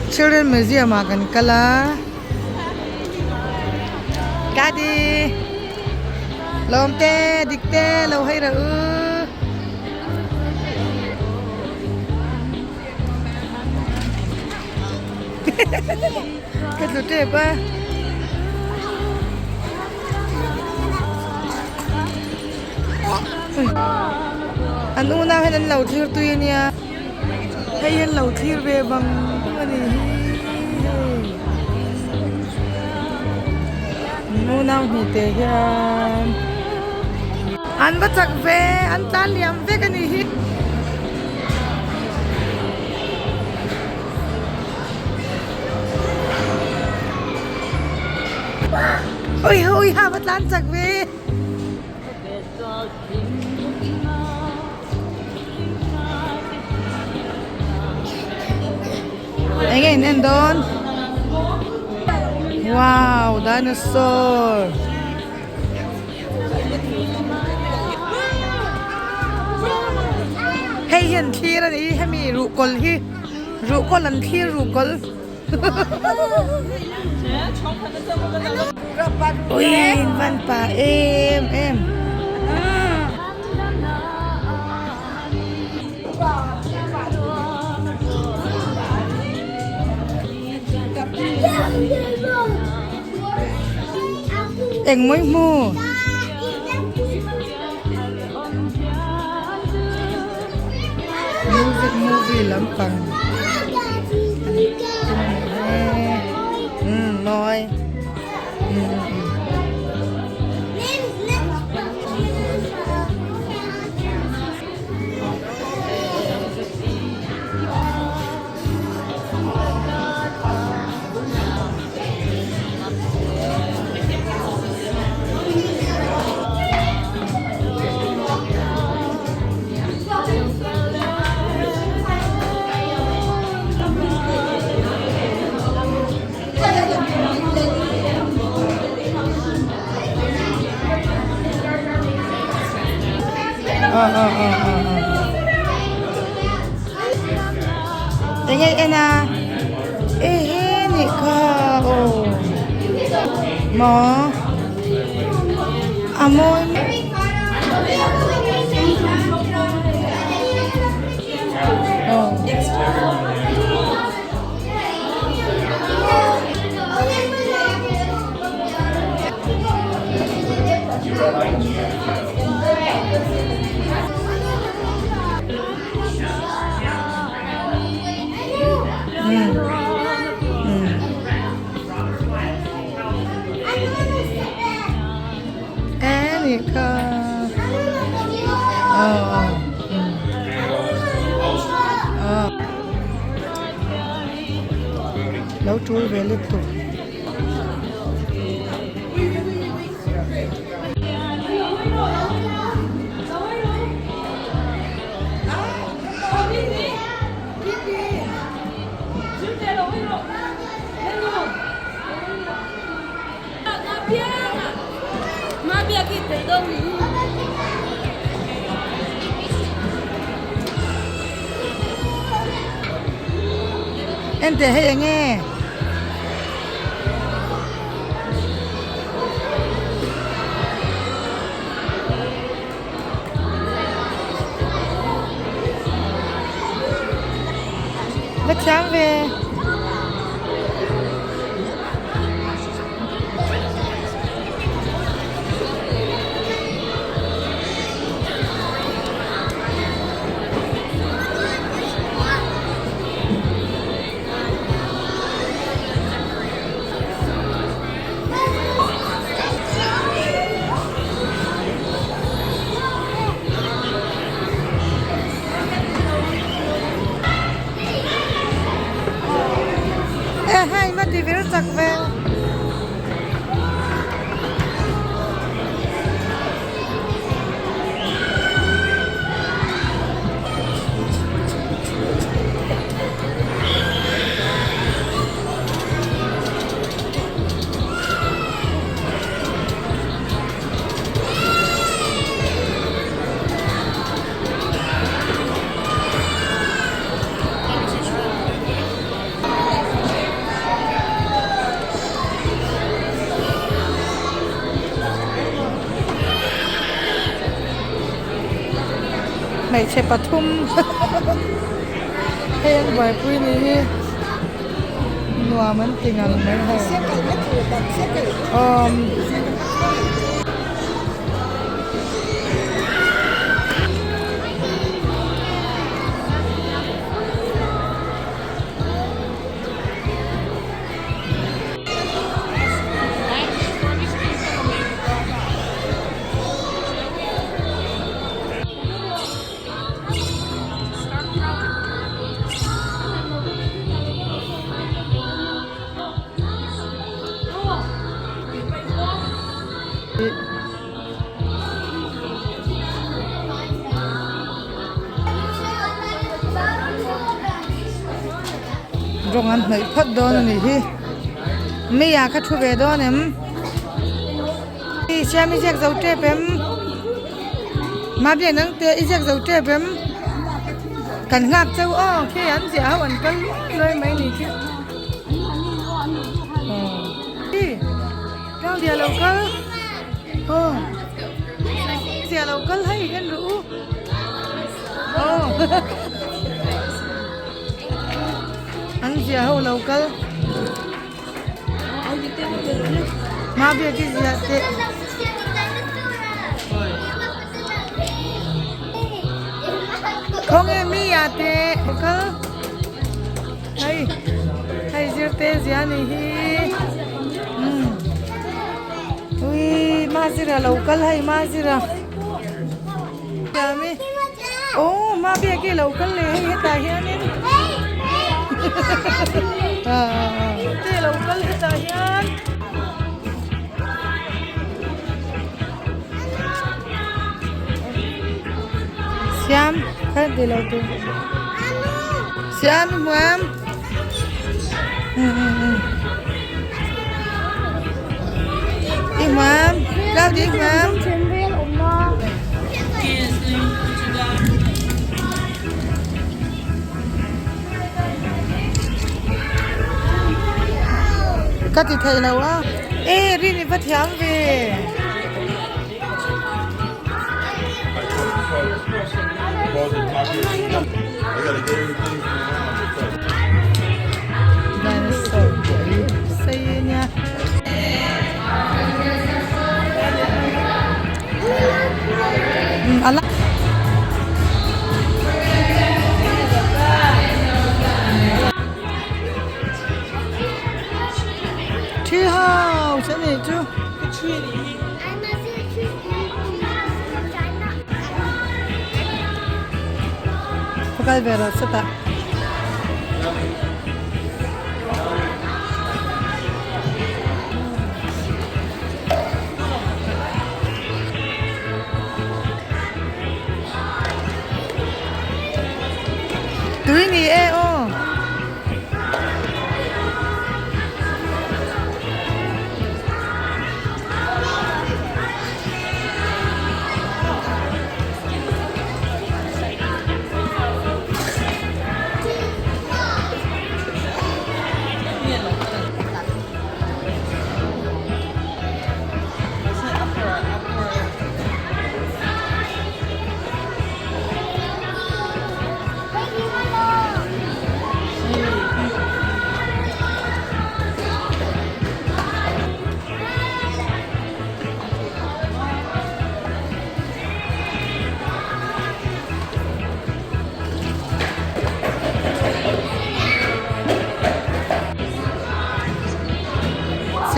Children Museum akan kala. Kadi. Lom te dikte lo hay ra Cái đồ đẹp á. Anh u nào hay anh lẩu thiêu tuy nha. Hay anh lẩu thiêu về bằng cái này. U nào thì thế yan. Anh bắt chặt về, anh tan liam về cái này. Ôi ôi ha bắt lan chặt về. Anh nghe nên đón. Wow, dinosaur. Hey, hiện thi ra đi, hay mi rủ col lần thi rủ col. Ôi, văn pa em. Anh mới mua. Music movie naupang. Nói. Tingnan ina. Ni ka. Oh. Mo. Amoy. Oh. Nấu chuối về liên tục. Em để hay nghe. Bắt sáng về. Hai mắt thì rất chặt về. ngày chế bắt thum hay anh bài quý này nua mình tình ăn mấy hay rong ăn mấy phát đó này hi mấy à cái thu về đó nem đi xem ý dâu trép em mà bây giờ nâng ý dâu trép em cần ngạc châu khi ăn dẻo ăn cân lôi mấy này chứ đi cao dẻo lâu cơ dẻo lâu cơ hay cái rũ ăn dẻo lâu cơ mà bây giờ cái gì thế không em mi à thế cơ hay giờ thế gì này hi ui mà gì là lâu cơ hay mà gì là kami mà bây giờ cái lâu cơ này hay tại hiện nên thế lâu cơ hay tại hiện Siam, kan di laut tu. Siam, Muam. Imam, kau di Imam. Kau di Thai lau ah. Rini pathiam ve. Dinosaur sayanya Allah tree house ini tu pakai beras tak tu ini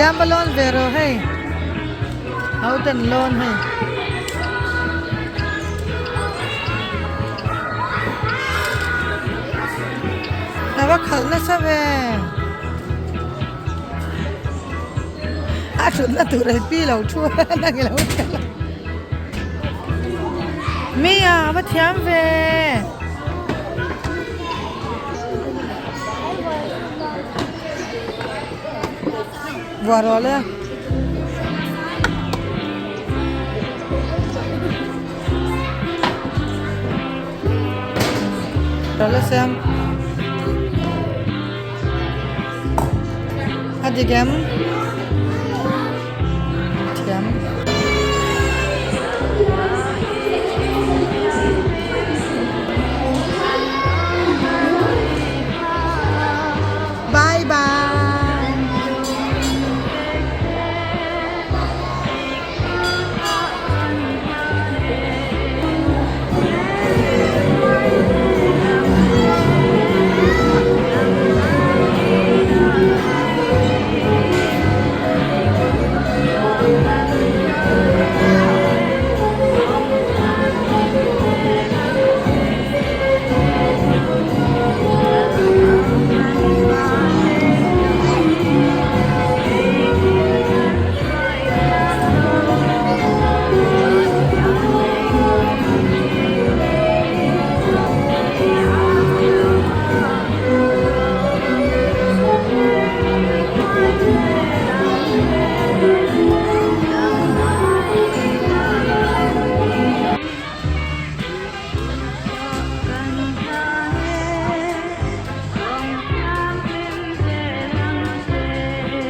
Siam balon vero hai, autan lon hai. Awak khalna sabe. Achun na turai pi lau chu na ke lau. Mia ba thiam ve. Varole. Varole Siam. Adigam. Thiam.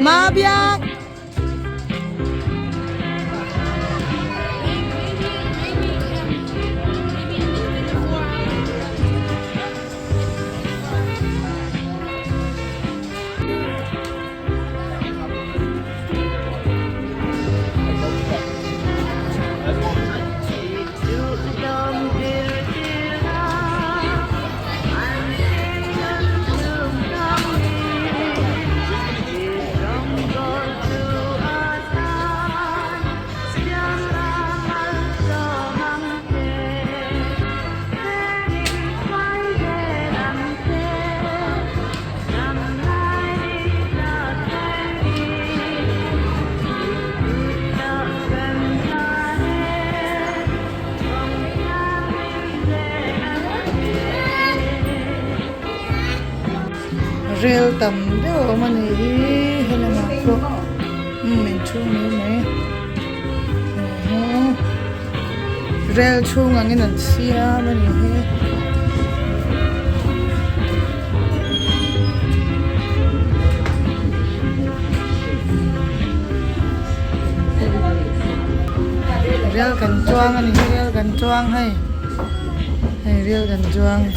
Ma biak. Rêu tầm đó mà này hay là mà cô mình chung này này rêu chung ang inan siya mà này rêu cần choang anh này rêu cần choang hay rêu cần choang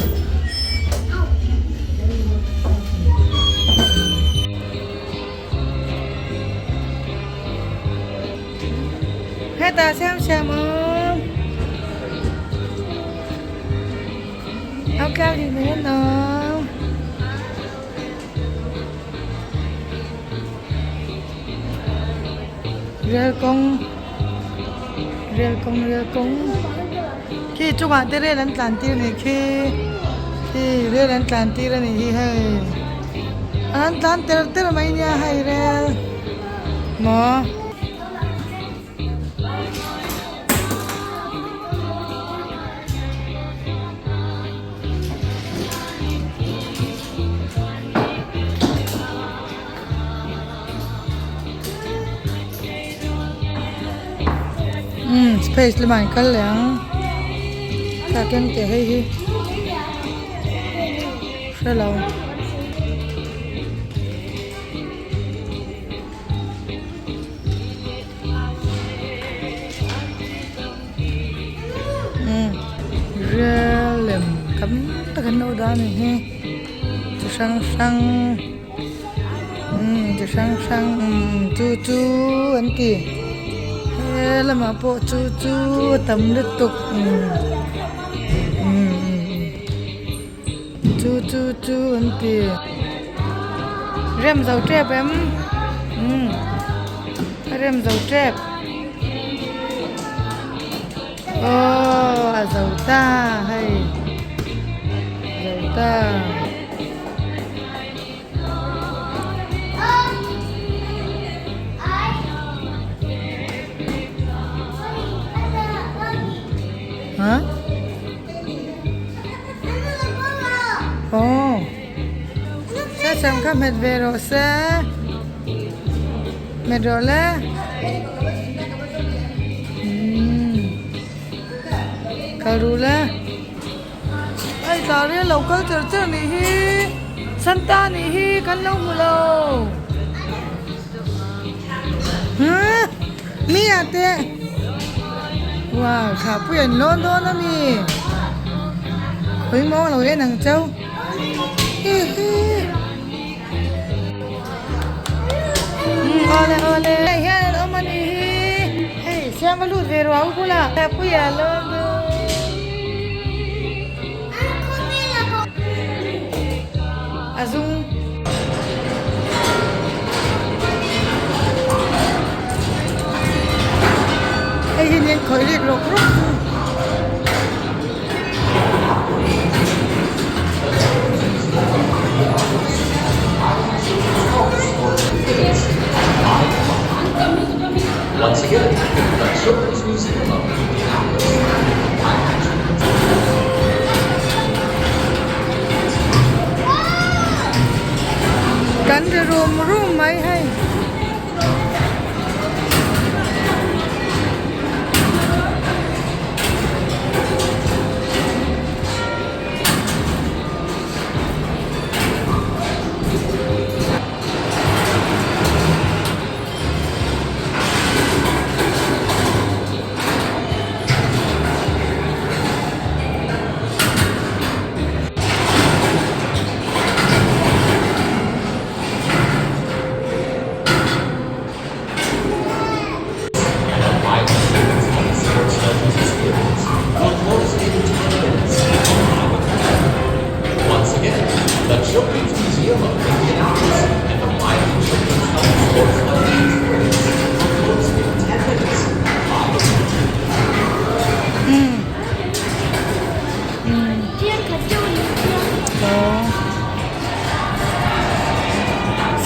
hai ta xem ơn áo cao gì thế nào rêu công khi chụp ảnh tới đây lần tàn tiêu này khi đây lần tàn tiêu này thì hay anh tàn tiêu mấy nhà hay rêu mà space le man kal yang ka ken te hei hi hello lem cắm ta kan đâu đó này he chu sang chu anh kì là mà bộ chú tầm đứt tục chú anh kì rem dầu trẹp em rem dầu trẹp dầu ta hay dầu ta hả? Sẽ xem các mệt về rồi sẽ mệt rồi lẽ cà rú lẽ ai ta đi lâu câu chờ nỉ hi santa nỉ hi căn lâu mù lâu hả? Mi à tê wow, khá bùi lôn đó nè mi khối mô là cái nàng châu ole hey omani hey xem vào lụt về rồi áo cula khá bùi lôn đó azung hey hình như khởi liệt lộc rút Once again, the children's museum of cắn cái room mấy hay Children's Museum of Minneapolis and the Miami Children's Health Sports Outreach Bridge are closed in 10 minutes.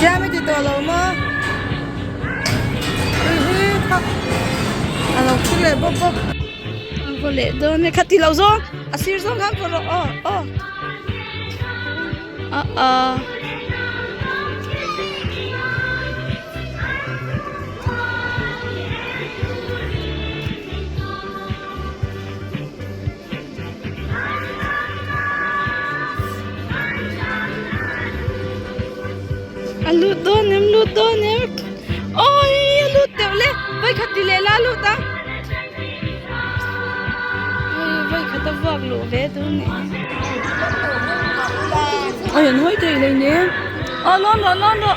Xem mấy chị tổ lầu mà à lầu cứ lệ bốc bốc Vô lệ đó này khát thì lâu rồi xíu rồi khát vào rồi lụt đó nem ôi lụt tiểu lệ vậy khát thì lệ la lụt ta vậy khát ta vác lụt về đó này ôi nói gì này nhé non rồi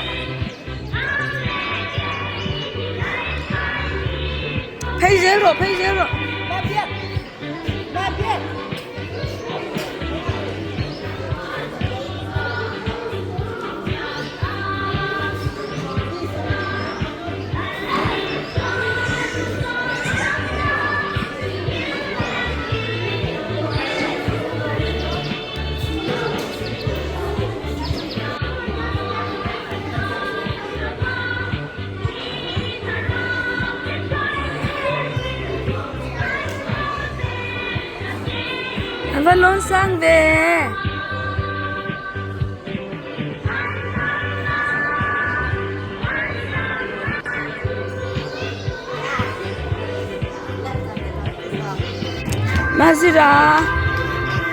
thấy dễ rồi ba biết Văn lon sang về Mazira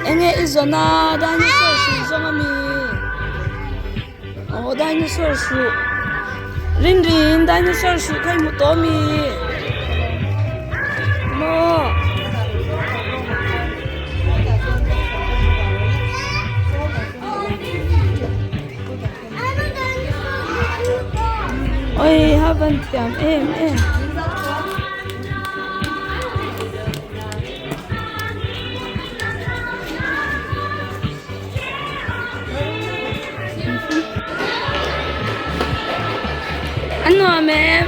enge izona dinosaur shu zonga mi dinosaur shu rin dinosaur shu kai mu to mi mo ôi haven't tiam em ano mẹ